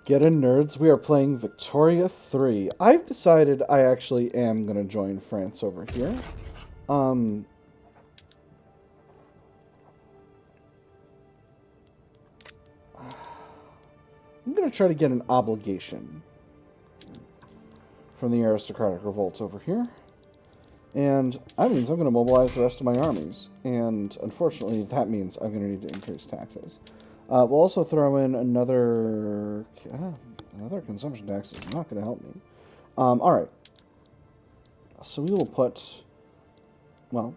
Get in, nerds. We are playing Victoria 3. I've decided I actually am going to join France over here. Um, I'm going to try to get an obligation from the aristocratic revolt over here. And that means I'm going to mobilize the rest of my armies. And unfortunately, that means I'm going to need to increase taxes. We'll also throw in another consumption tax is not going to help me. All right. So we will put, well,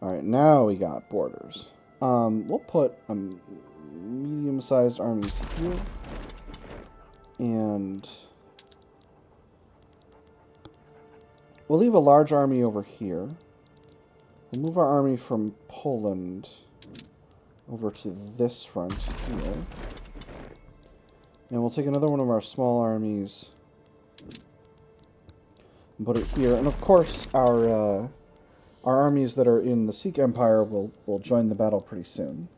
all right, now we got borders. We'll put medium-sized armies here. And we'll leave a large army over here. We'll move our army from Poland over to this front here. And we'll take another one of our small armies and put it here. And of course, our armies that are in the Sikh Empire will join the battle pretty soon.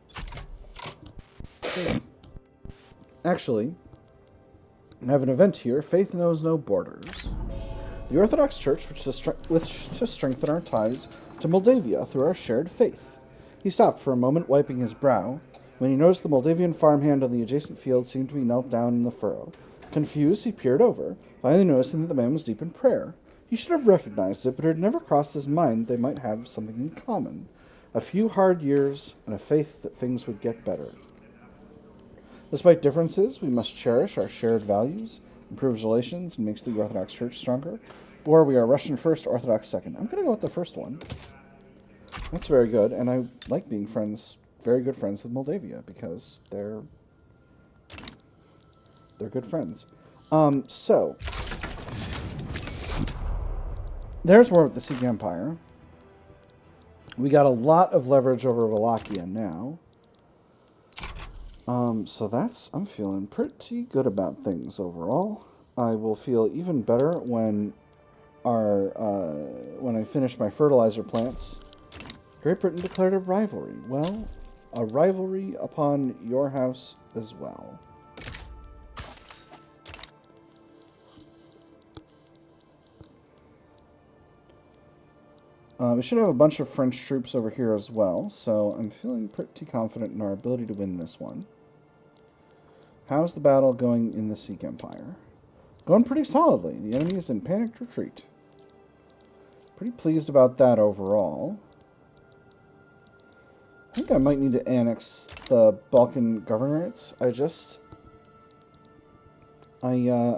Actually, I have an event here. Faith knows no borders. The Orthodox Church wishes to strengthen our ties to Moldavia through our shared faith. He stopped for a moment, wiping his brow, when he noticed the Moldavian farmhand on the adjacent field seemed to be knelt down in the furrow. Confused, he peered over, finally noticing that the man was deep in prayer. He should have recognized it, but it had never crossed his mind they might have something in common. A few hard years, and a faith that things would get better. Despite differences, we must cherish our shared values, improves relations, and makes the Orthodox Church stronger. Or we are Russian first, Orthodox second. I'm going to go with the first one. That's very good, and I like being very good friends with Moldavia, because they're good friends. So, there's war with the Sikh Empire. We got a lot of leverage over Wallachia now. So I'm feeling pretty good about things overall. I will feel even better when when I finish my fertilizer plants. Great Britain declared a rivalry. Well, a rivalry upon your house as well. We should have a bunch of French troops over here as well, so I'm feeling pretty confident in our ability to win this one. How's the battle going in the Sikh Empire? Going pretty solidly. The enemy is in panicked retreat. Pretty pleased about that overall. I think I might need to annex the Balkan governorates. I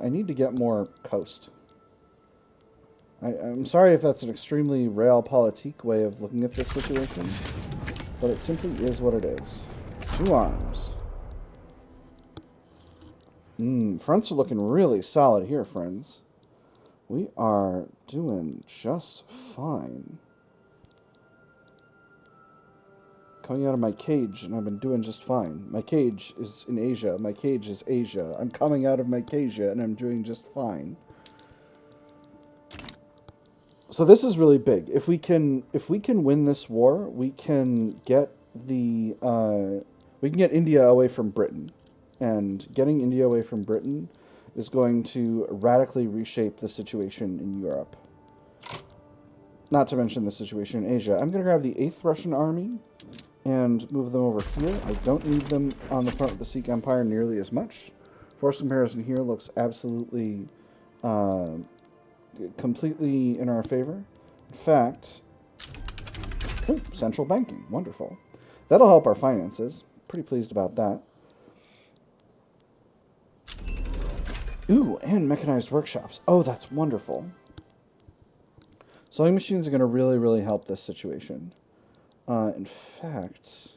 need to get more coast. I'm sorry if that's an extremely realpolitik way of looking at this situation, but it simply is what it is. 2 arms. Fronts are looking really solid here, friends. We are doing just fine. Coming out of my cage, and I've been doing just fine. My cage is in Asia. My cage is Asia. I'm coming out of my cage, and I'm doing just fine. So this is really big. If we can win this war, we can get India away from Britain. And getting India away from Britain is going to radically reshape the situation in Europe. Not to mention the situation in Asia. I'm going to grab the 8th Russian Army and move them over here. I don't need them on the front of the Sikh Empire nearly as much. Force comparison here looks absolutely, completely in our favor. In fact, central banking. Wonderful. That'll help our finances. Pretty pleased about that. Ooh, and mechanized workshops. Oh, that's wonderful. Sewing machines are going to really, really help this situation. In fact,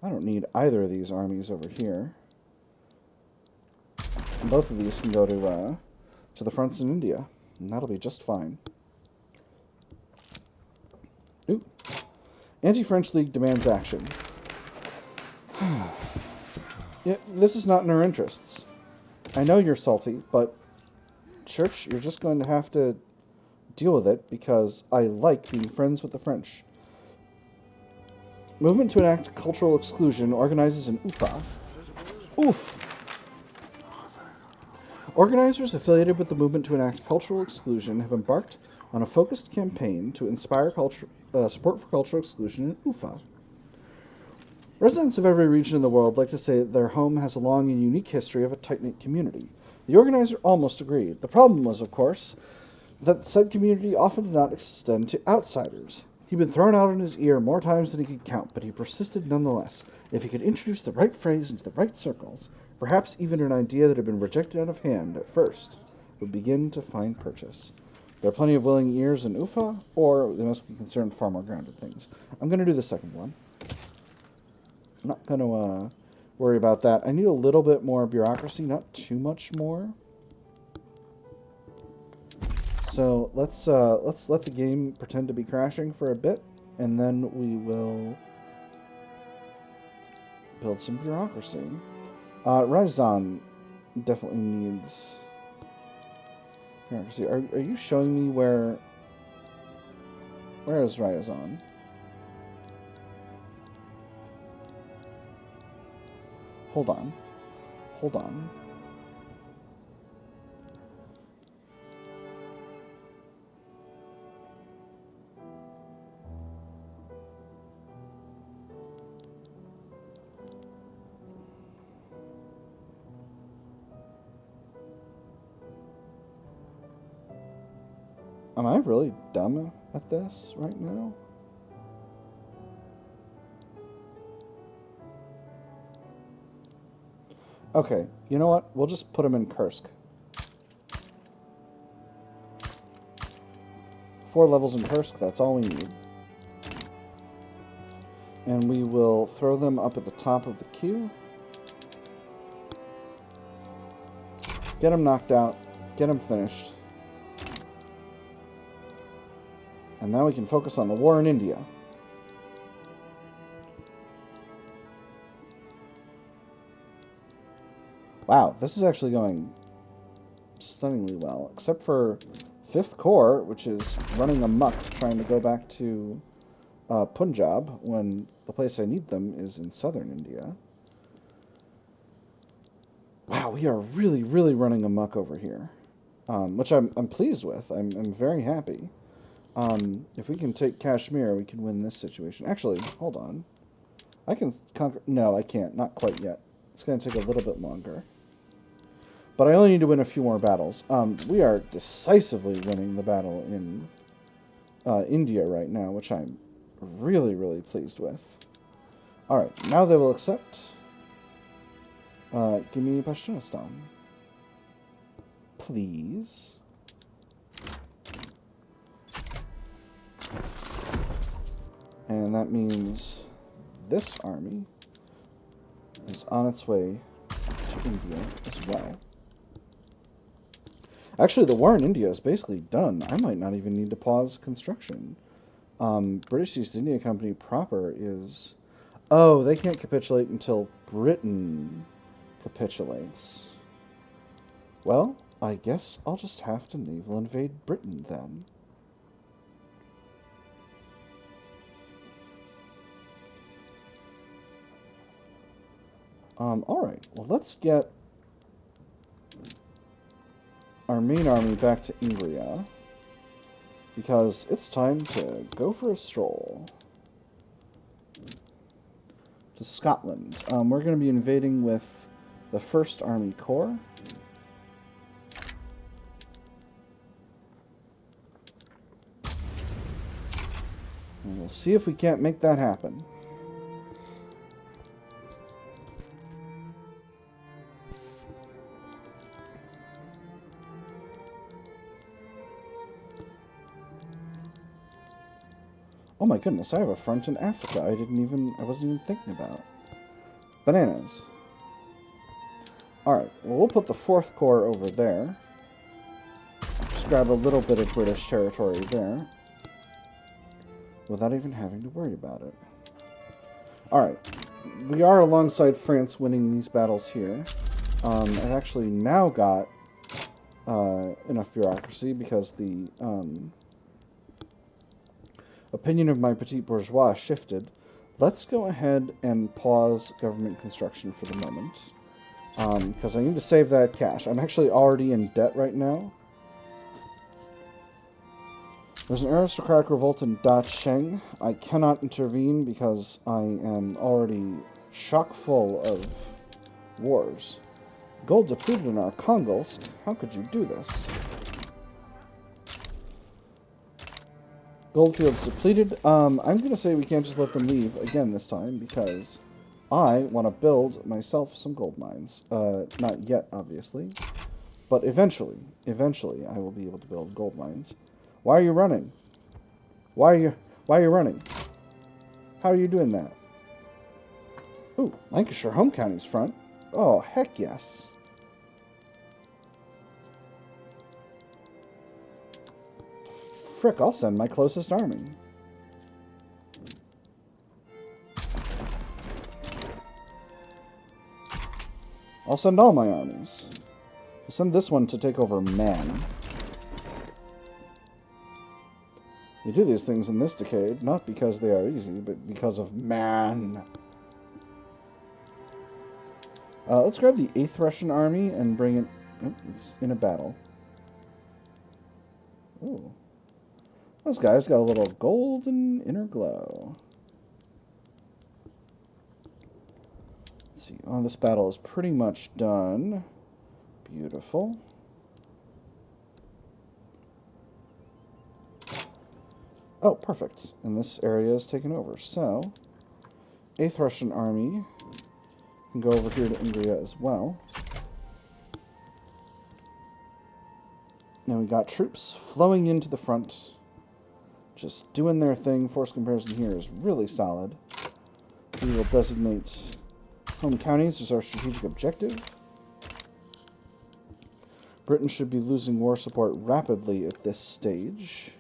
I don't need either of these armies over here. And both of these can go to the fronts in India, and that'll be just fine. Ooh. Anti-French League demands action. Yeah, this is not in our interests. I know you're salty, but Church, you're just going to have to deal with it because I like being friends with the French. Movement to enact cultural exclusion organizes an UFA. Oof! Organizers affiliated with the movement to enact cultural exclusion have embarked on a focused campaign to inspire support for cultural exclusion in UFA. Residents of every region in the world like to say that their home has a long and unique history of a tight-knit community. The organizer almost agreed. The problem was, of course, that said community often did not extend to outsiders. He'd been thrown out on his ear more times than he could count, but he persisted nonetheless. If he could introduce the right phrase into the right circles, perhaps even an idea that had been rejected out of hand at first would begin to find purchase. There are plenty of willing ears in UFA, or they must be concerned with far more grounded things. I'm going to do the second one. I'm not going to worry about that. I need a little bit more bureaucracy, not too much more. So let's let the game pretend to be crashing for a bit, and then we will build some bureaucracy. Ryazan definitely needs bureaucracy. Are you showing me where is Ryazan? Hold on. Am I really dumb at this right now? Okay, you know what? We'll just put him in Kursk. 4 levels in Kursk, that's all we need. And we will throw them up at the top of the queue. Get them knocked out. Get them finished. And now we can focus on the war in India. Wow, this is actually going stunningly well, except for 5th Corps, which is running amok trying to go back to Punjab when the place I need them is in southern India. Wow, we are really, really running amok over here, which I'm pleased with. I'm very happy. If we can take Kashmir, we can win this situation. Actually, hold on. I can conquer... No, I can't. Not quite yet. It's going to take a little bit longer. But I only need to win a few more battles. We are decisively winning the battle in India right now, which I'm really, really pleased with. Alright, now they will accept. Give me Pashtunistan. Please. And that means this army is on its way to India as well. Actually, the war in India is basically done. I might not even need to pause construction. British East India Company proper is... Oh, they can't capitulate until Britain capitulates. Well, I guess I'll just have to naval invade Britain then. Alright, well, let's get our main army back to Ingria, because it's time to go for a stroll to Scotland. We're going to be invading with the 1st Army Corps. And we'll see if we can't make that happen. Oh my goodness, I have a front in Africa I wasn't even thinking about. Bananas. Alright, well, we'll put the 4th Corps over there. Just grab a little bit of British territory there, without even having to worry about it. Alright, we are alongside France winning these battles here. I've actually now got enough bureaucracy because the opinion of my petit bourgeois shifted. Let's go ahead and pause government construction for the moment. Because I need to save that cash. I'm actually already in debt right now. There's an aristocratic revolt in Dacheng. I cannot intervene because I am already chock full of wars. Gold depleted in our Congolsk. How could you do this? Goldfields depleted. I'm going to say we can't just let them leave again this time because I want to build myself some gold mines. Not yet, obviously. But eventually I will be able to build gold mines. Why are you running? Why are you running? How are you doing that? Ooh, Lancashire Home County's front. Oh, heck yes. Frick, I'll send my closest army. I'll send all my armies. I'll send this one to take over Man. We do these things in this decade, not because they are easy, but because of Man. Let's grab the 8th Russian army and bring it... Oh, it's in a battle. Ooh. Those guys got a little golden inner glow. Let's see. Oh, this battle is pretty much done. Beautiful. Oh, perfect. And this area is taken over. So, 8th Russian army can go over here to Ingria as well. Now we got troops flowing into the front. Just doing their thing. Force comparison here is really solid. We will designate home counties as our strategic objective. Britain should be losing war support rapidly at this stage.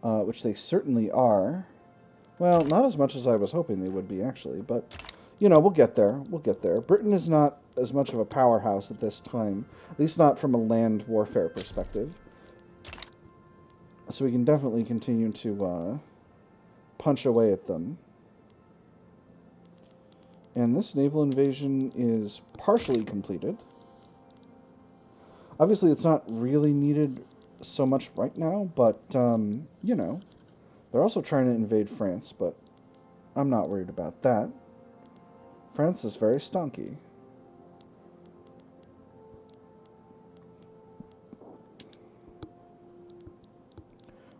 Which they certainly are. Well, not as much as I was hoping they would be, actually. But, you know, we'll get there. We'll get there. Britain is not as much of a powerhouse at this time. At least not from a land warfare perspective. So we can definitely continue to punch away at them. And this naval invasion is partially completed. Obviously, it's not really needed so much right now, but, you know, they're also trying to invade France, but I'm not worried about that. France is very stonky.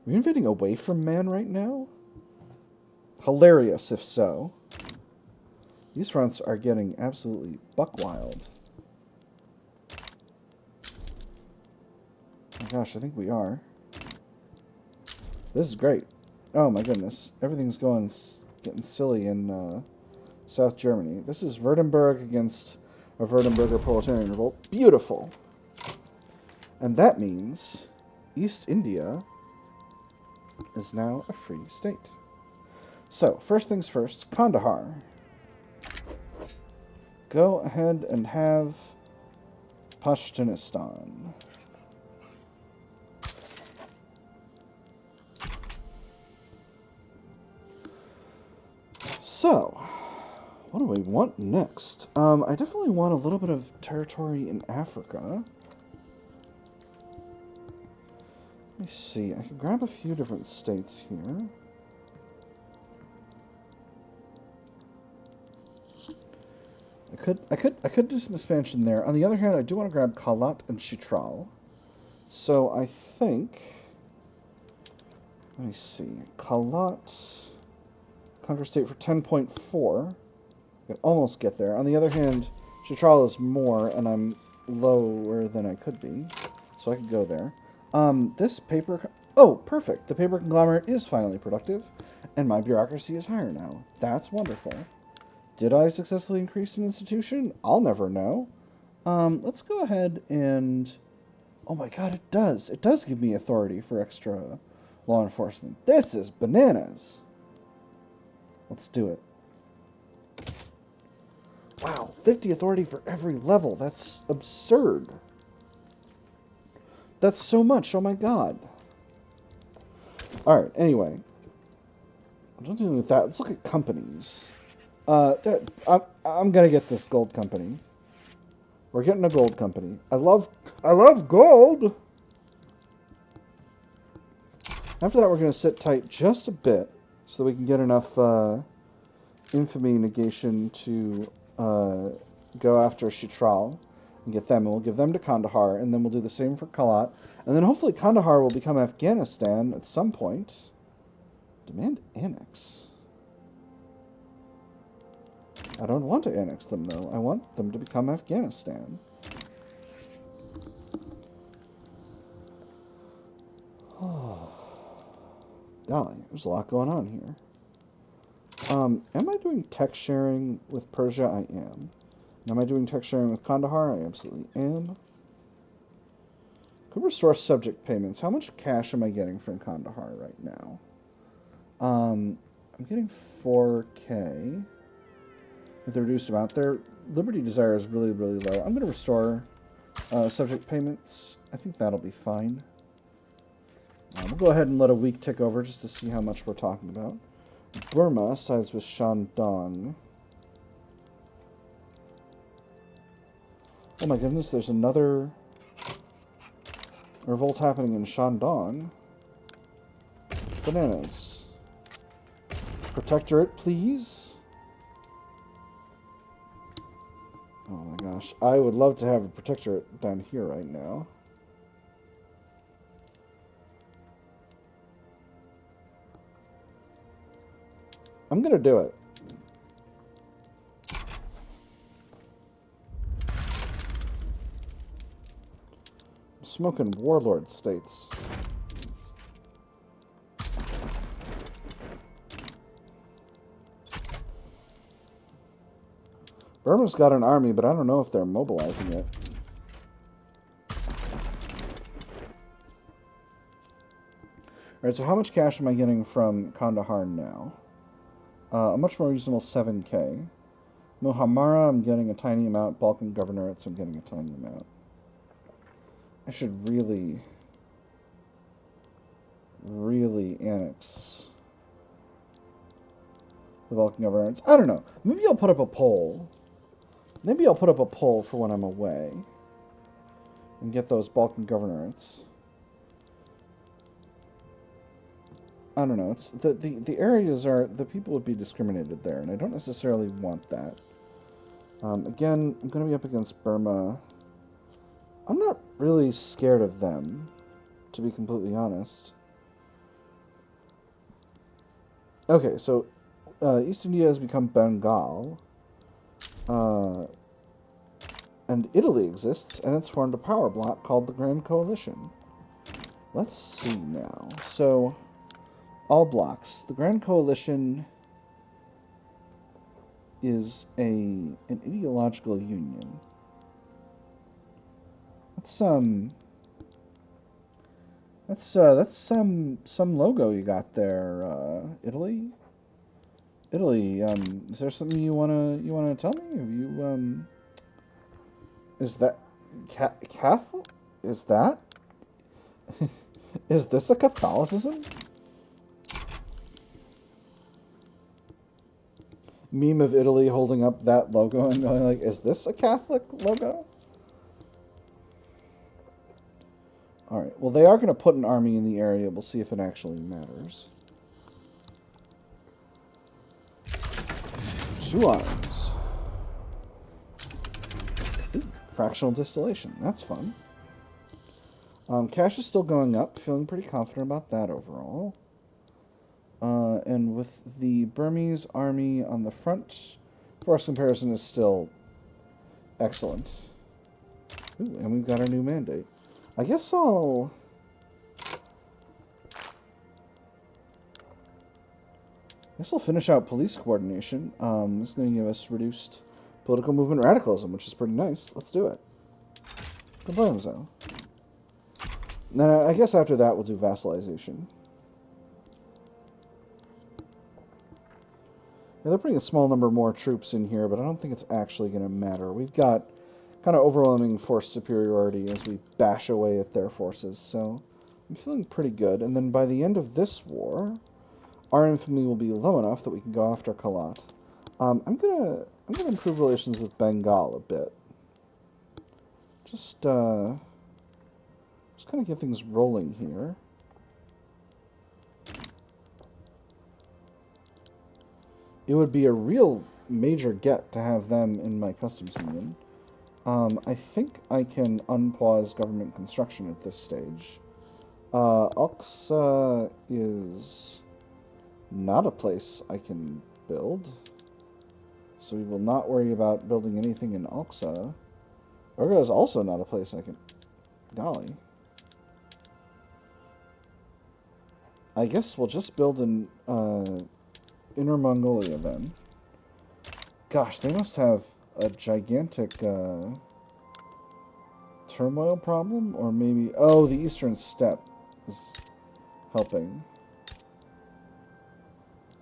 Are we invading away from Man right now? Hilarious, if so. These fronts are getting absolutely buck wild. Oh gosh, I think we are. This is great. Oh my goodness. Everything's getting silly in South Germany. This is Württemberg against a Württemberger proletarian revolt. Beautiful. And that means East India is now a free state. So, first things first, Kandahar. Go ahead and have Pashtunistan. So, what do we want next? I definitely want a little bit of territory in Africa. Let me see. I could grab a few different states here. I could do some expansion there. On the other hand, I do want to grab Kalat and Chitral. So I think, let me see. Kalat, conquer state for 10.4. I could almost get there. On the other hand, Chitral is more, and I'm lower than I could be. So I could go there. This paper... Oh, perfect. The paper conglomerate is finally productive, and my bureaucracy is higher now. That's wonderful. Did I successfully increase an institution? I'll never know. Let's go ahead and... Oh my god, it does. It does give me authority for extra law enforcement. This is bananas. Let's do it. Wow, 50 authority for every level. That's absurd. That's so much. Oh my god. Alright, anyway. Don't deal with that. Let's look at companies. I'm gonna get this gold company. We're getting a gold company. I love gold. After that, we're gonna sit tight just a bit so we can get enough infamy negation to go after Chitral and get them. And we'll give them to Kandahar, and then we'll do the same for Kalat, and then hopefully Kandahar will become Afghanistan at some point. Demand annex. I don't want to annex them, though. I want them to become Afghanistan. Oh. Golly, there's a lot going on here. Am I doing tech sharing with Persia? I am. Am I doing tech sharing with Kandahar? I absolutely am. Could restore subject payments. How much cash am I getting from Kandahar right now? I'm getting 4K. With the reduced amount. Their Liberty Desire is really, really low. I'm going to restore subject payments. I think that'll be fine. We'll go ahead and let a week tick over just to see how much we're talking about. Burma sides with Shandong. Oh my goodness, there's another revolt happening in Shandong. Bananas. Protectorate, please. Oh my gosh, I would love to have a protectorate down here right now. I'm gonna do it. Smoking warlord states. Burma's got an army, but I don't know if they're mobilizing it. Alright, so how much cash am I getting from Kandahar now? A much more reasonable 7K. Muhammara, I'm getting a tiny amount. Balkan Governorates, I'm getting a tiny amount. I should really annex the Balkan Governorates. I don't know. Maybe I'll put up a poll. Maybe I'll put up a poll for when I'm away and get those Balkan Governorates. I don't know. It's the areas are, the people would be discriminated there, and I don't necessarily want that. Again, I'm going to be up against Burma. I'm not really scared of them, to be completely honest. Okay, so East India has become Bengal. And Italy exists, and it's formed a power bloc called the Grand Coalition. Let's see now. So, all blocks. The Grand Coalition is an ideological union. That's some logo you got there, Italy. Italy, is there something you wanna tell me? Have you is that Catholic? Is that is this a Catholicism? Meme of Italy holding up that logo and going like, is this a Catholic logo? Alright, well they are going to put an army in the area. We'll see if it actually matters. 2 arms. Ooh, fractional distillation. That's fun. Cash is still going up. Feeling pretty confident about that overall. And with the Burmese army on the front, force comparison is still excellent. Ooh, and we've got our new mandate. I guess I'll finish out police coordination. This is going to give us reduced political movement radicalism, which is pretty nice. Let's do it. Problemzo. Then I guess after that we'll do vassalization. Yeah, they're putting a small number more troops in here, but I don't think it's actually going to matter. We've got kind of overwhelming force superiority as we bash away at their forces, so I'm feeling pretty good. And then by the end of this war, our infamy will be low enough that we can go after Kalat. I'm gonna improve relations with Bengal a bit. Just kind of get things rolling here. It would be a real major get to have them in my customs union. I think I can unpause government construction at this stage. Oxa is not a place I can build, so we will not worry about building anything in Oxa. Urga is also not a place I can... Golly. I guess we'll just build in Inner Mongolia then. Gosh, they must have a gigantic turmoil problem, or maybe... Oh, the Eastern Steppe is helping.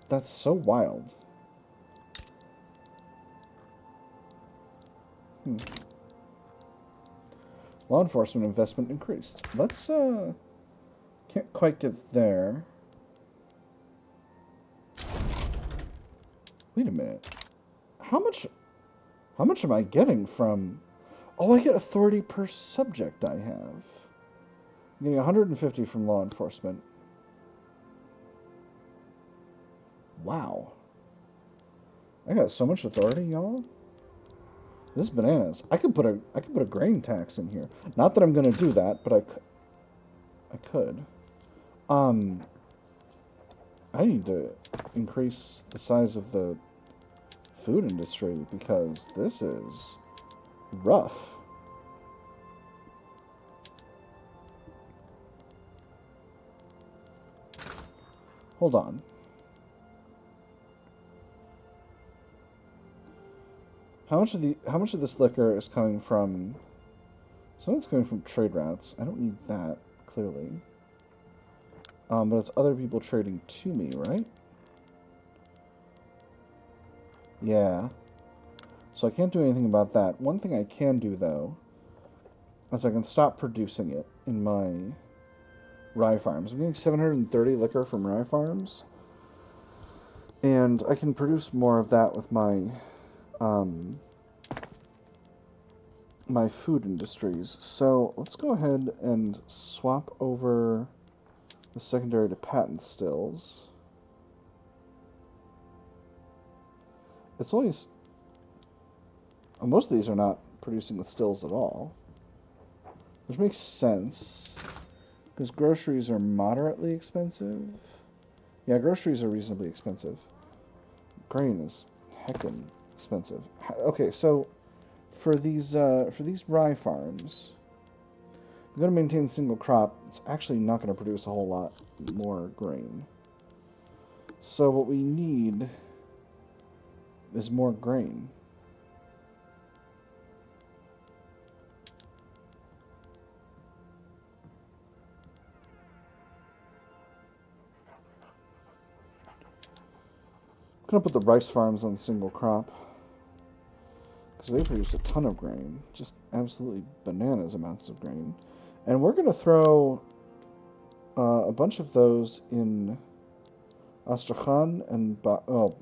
That's so wild. Law enforcement investment increased. Let's, can't quite get there. Wait a minute. How much am I getting from... Oh, I get authority per subject I have. I'm getting 150 from law enforcement. Wow. I got so much authority, y'all. This is bananas. I could put a grain tax in here. Not that I'm going to do that, but I could. I need to increase the size of the food industry because this is rough. Hold on. How much of this liquor is coming from... Some of it's coming from trade routes. I don't need that, clearly. But it's other people trading to me, right? Yeah. So I can't do anything about that. One thing I can do, though, is I can stop producing it in my rye farms. I'm getting 730 liquor from rye farms. And I can produce more of that with my... my food industries. So let's go ahead and swap over the secondary to patent stills. It's only... Most of these are not producing with stills at all, which makes sense because groceries are moderately expensive. Yeah, groceries are reasonably expensive. Grain is heckin' expensive. Okay, so for these rye farms, we're going to maintain single crop. It's actually not going to produce a whole lot more grain. So what we need is more grain. I'm going to put the rice farms on single crop because they produce a ton of grain, just absolutely bananas amounts of grain. And we're going to throw a bunch of those in Astrakhan and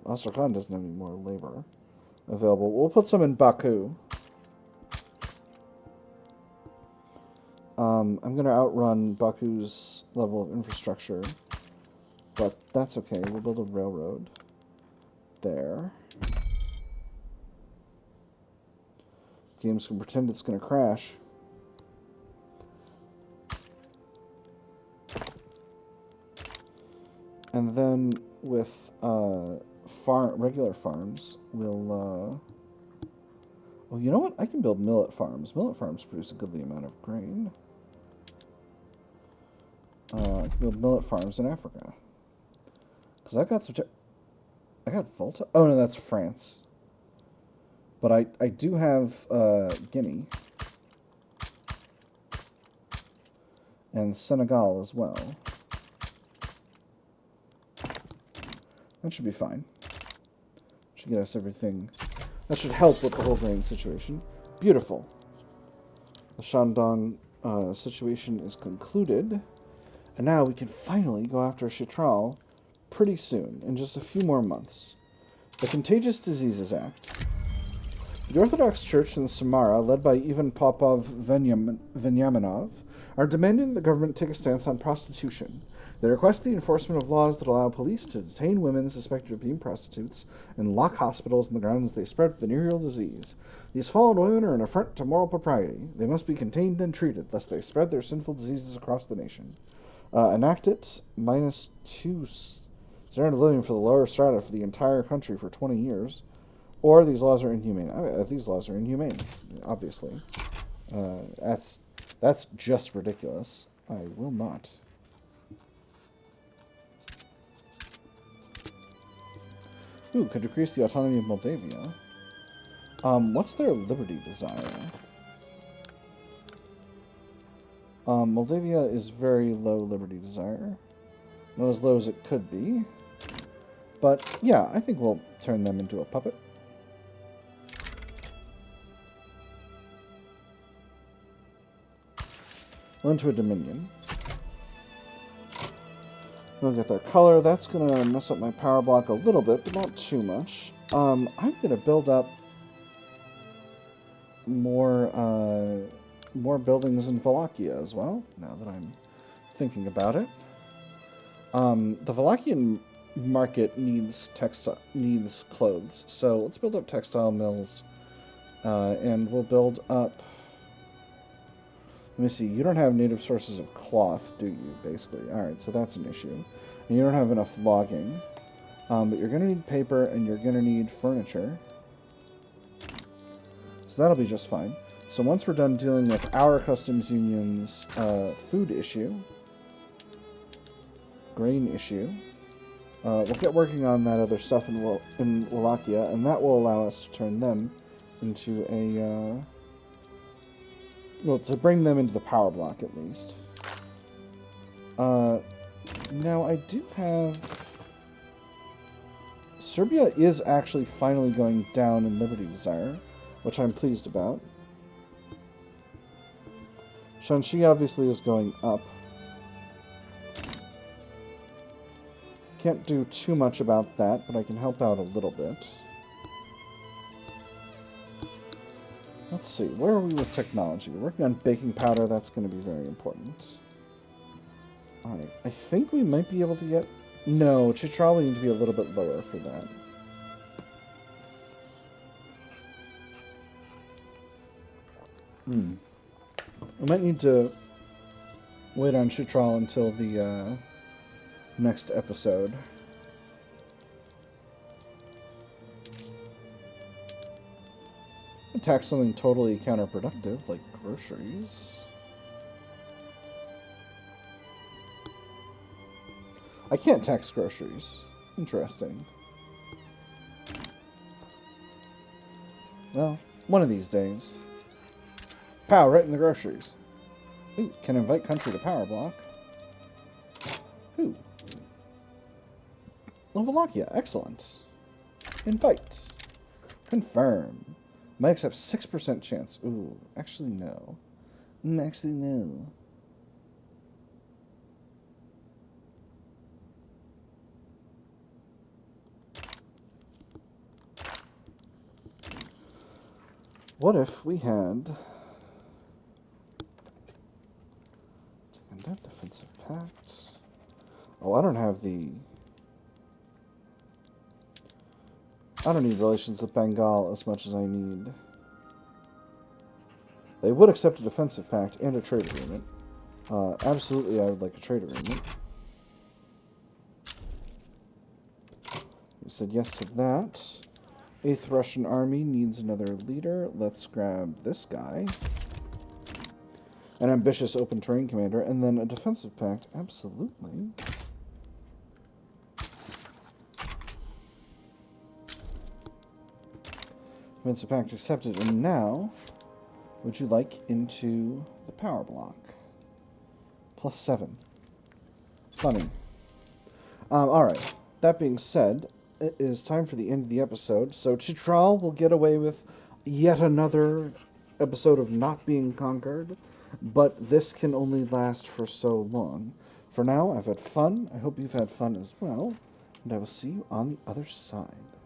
Astrakhan doesn't have any more labor available. We'll put some in Baku. I'm going to outrun Baku's level of infrastructure, but that's okay. We'll build a railroad there. Games can pretend it's going to crash. And then with regular farms, we'll... Well, you know what? I can build millet farms. Millet farms produce a goodly amount of grain. I can build millet farms in Africa. Because I've got some... I got Volta? Oh, no, that's France. But I do have Guinea. And Senegal as well. That should be fine. Should get us everything. That should help with the whole grain situation. Beautiful. The Shandong situation is concluded. And now we can finally go after Chitral pretty soon, in just a few more months. The Contagious Diseases Act. The Orthodox Church in Samara, led by Ivan Popov Veniaminov, are demanding the government take a stance on prostitution. They request the enforcement of laws that allow police to detain women suspected of being prostitutes and lock hospitals on the grounds they spread venereal disease. These fallen women are an affront to moral propriety. They must be contained and treated, lest they spread their sinful diseases across the nation. Enact it, -2 standard of living for the lower strata for the entire country for 20 years. Or these laws are inhumane. These laws are inhumane, obviously. That's just ridiculous. I will not. Ooh, could decrease the autonomy of Moldavia. What's their liberty desire? Moldavia is very low liberty desire. Not as low as it could be. But, yeah, I think we'll turn them into a puppet. Well, into a dominion. We'll get their color. That's going to mess up my power block a little bit, but not too much. I'm going to build up more buildings in Wallachia as well, now that I'm thinking about it. The Wallachian market needs clothes, so let's build up textile mills, and we'll build up. Let me see. You don't have native sources of cloth, do you? Basically, all right. So that's an issue, and you don't have enough logging. But you're going to need paper, and you're going to need furniture. So that'll be just fine. So once we're done dealing with our customs union's food issue, grain issue, we'll get working on that other stuff in Wallachia, and that will allow us to turn them into a... well, to bring them into the power block, at least. Now, I do have... Serbia is actually finally going down in liberty desire, which I'm pleased about. Shanxi obviously is going up. Can't do too much about that, but I can help out a little bit. Let's see, where are we with technology? We're working on baking powder, that's going to be very important. Alright, I think we might be able to get... No, Chitral, we need to be a little bit lower for that. We might need to wait on Chitral until the next episode. Tax something totally counterproductive, like groceries. I can't tax groceries. Interesting. Well, one of these days. Pow, right in the groceries. Ooh, can invite country to power block. Ooh. Wallachia, excellent. Invite. Confirm. Might accept 6% chance. Ooh, actually no. Actually no. What if we had... defensive pact? Oh, I don't have the... I don't need relations with Bengal as much as I need. They would accept a defensive pact and a trade agreement. Absolutely, I would like a trade agreement. We said yes to that. 8th Russian Army needs another leader. Let's grab this guy. An ambitious open terrain commander, and then a defensive pact. Absolutely. Defensive pact accepted, and now, would you like into the power block? +7. Funny. Alright, that being said, it is time for the end of the episode, so Chitral will get away with yet another episode of not being conquered, but this can only last for so long. For now, I've had fun. I hope you've had fun as well. and I will see you on the other side.